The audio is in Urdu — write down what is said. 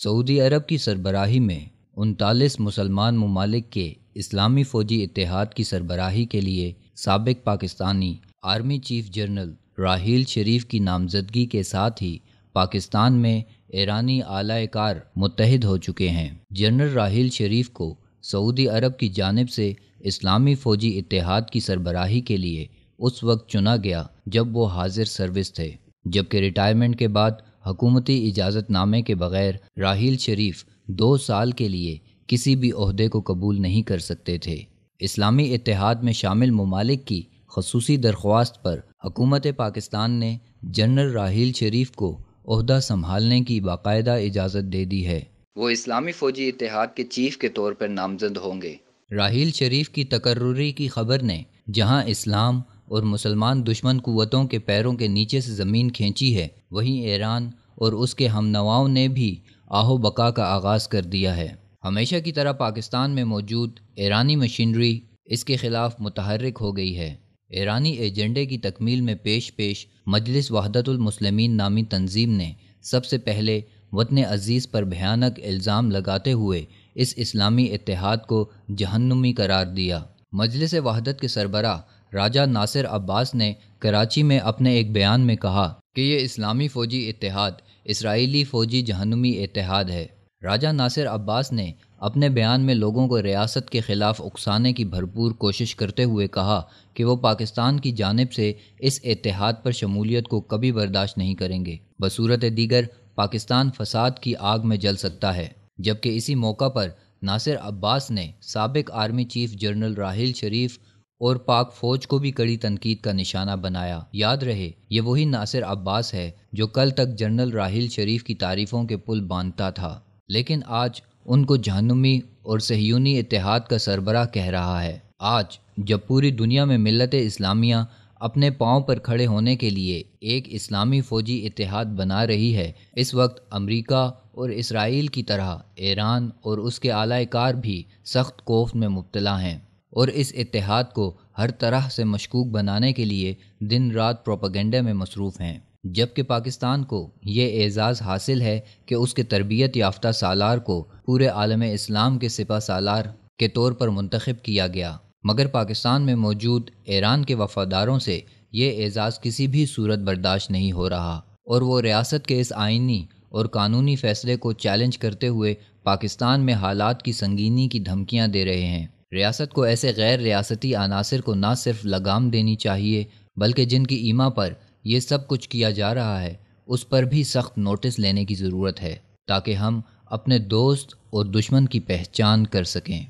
سعودی عرب کی سربراہی میں 39 مسلمان ممالک کے اسلامی فوجی اتحاد کی سربراہی کے لیے سابق Pakistani army chief general Raheel Sharif کی نامزدگی کے ساتھ ہی پاکستان میں ایرانی اعلی کار متحد ہو چکے ہیں۔ جنرل راحیل شریف کو سعودی عرب کی جانب سے اسلامی فوجی اتحاد کی سربراہی کے لیے اس وقت چنا گیا جب وہ حاضر سروس تھے، جبکہ ریٹائرمنٹ کے بعد حکومتی اجازت نامے کے بغیر راحیل شریف 2 سال کے لیے کسی بھی عہدے کو قبول نہیں کر سکتے تھے۔ اسلامی اتحاد میں شامل ممالک کی خصوصی درخواست پر حکومت پاکستان نے جنرل راحیل شریف کو عہدہ سنبھالنے کی باقاعدہ اجازت دے دی ہے۔ وہ اسلامی فوجی اتحاد کے چیف کے طور پر نامزد ہوں گے۔ راحیل شریف کی تقرری کی خبر نے جہاں اسلام اور مسلمان دشمن قوتوں کے پیروں کے نیچے سے زمین کھینچی ہے، وہیں ایران اور اس کے ہم نواؤں نے بھی آہو بقا کا آغاز کر دیا ہے۔ ہمیشہ کی طرح پاکستان میں موجود ایرانی مشینری اس کے خلاف متحرک ہو گئی ہے۔ ایرانی ایجنڈے کی تکمیل میں پیش مجلس وحدت المسلمین نامی تنظیم نے سب سے پہلے وطن عزیز پر بھیانک الزام لگاتے ہوئے اس اسلامی اتحاد کو جہنمی قرار دیا۔ مجلس وحدت کے سربراہ راجہ ناصر عباس نے کراچی میں اپنے ایک بیان میں کہا کہ یہ اسلامی فوجی اتحاد اسرائیلی فوجی جہنمی اتحاد ہے۔ راجہ ناصر عباس نے اپنے بیان میں لوگوں کو ریاست کے خلاف اکسانے کی بھرپور کوشش کرتے ہوئے کہا کہ وہ پاکستان کی جانب سے اس اتحاد پر شمولیت کو کبھی برداشت نہیں کریں گے۔ بصورت دیگر پاکستان فساد کی آگ میں جل سکتا ہے۔ جبکہ اسی موقع پر ناصر عباس نے سابق آرمی چیف جنرل راحیل شریف اور پاک فوج کو بھی کڑی تنقید کا نشانہ بنایا۔ یاد رہے یہ وہی ناصر عباس ہے جو کل تک جنرل راحیل شریف کی تعریفوں کے پل باندھتا تھا، لیکن آج ان کو جہنمی اور صہیونی اتحاد کا سربراہ کہہ رہا ہے۔ آج جب پوری دنیا میں ملت اسلامیہ اپنے پاؤں پر کھڑے ہونے کے لیے ایک اسلامی فوجی اتحاد بنا رہی ہے، اس وقت امریکہ اور اسرائیل کی طرح ایران اور اس کے اعلی کار بھی سخت کوفت میں مبتلا ہیں اور اس اتحاد کو ہر طرح سے مشکوک بنانے کے لیے دن رات پروپیگنڈے میں مصروف ہیں۔ جبکہ پاکستان کو یہ اعزاز حاصل ہے کہ اس کے تربیت یافتہ سالار کو پورے عالم اسلام کے سپہ سالار کے طور پر منتخب کیا گیا، مگر پاکستان میں موجود ایران کے وفاداروں سے یہ اعزاز کسی بھی صورت برداشت نہیں ہو رہا، اور وہ ریاست کے اس آئینی اور قانونی فیصلے کو چیلنج کرتے ہوئے پاکستان میں حالات کی سنگینی کی دھمکیاں دے رہے ہیں۔ ریاست کو ایسے غیر ریاستی عناصر کو نہ صرف لگام دینی چاہیے، بلکہ جن کی ایما پر یہ سب کچھ کیا جا رہا ہے اس پر بھی سخت نوٹس لینے کی ضرورت ہے، تاکہ ہم اپنے دوست اور دشمن کی پہچان کر سکیں۔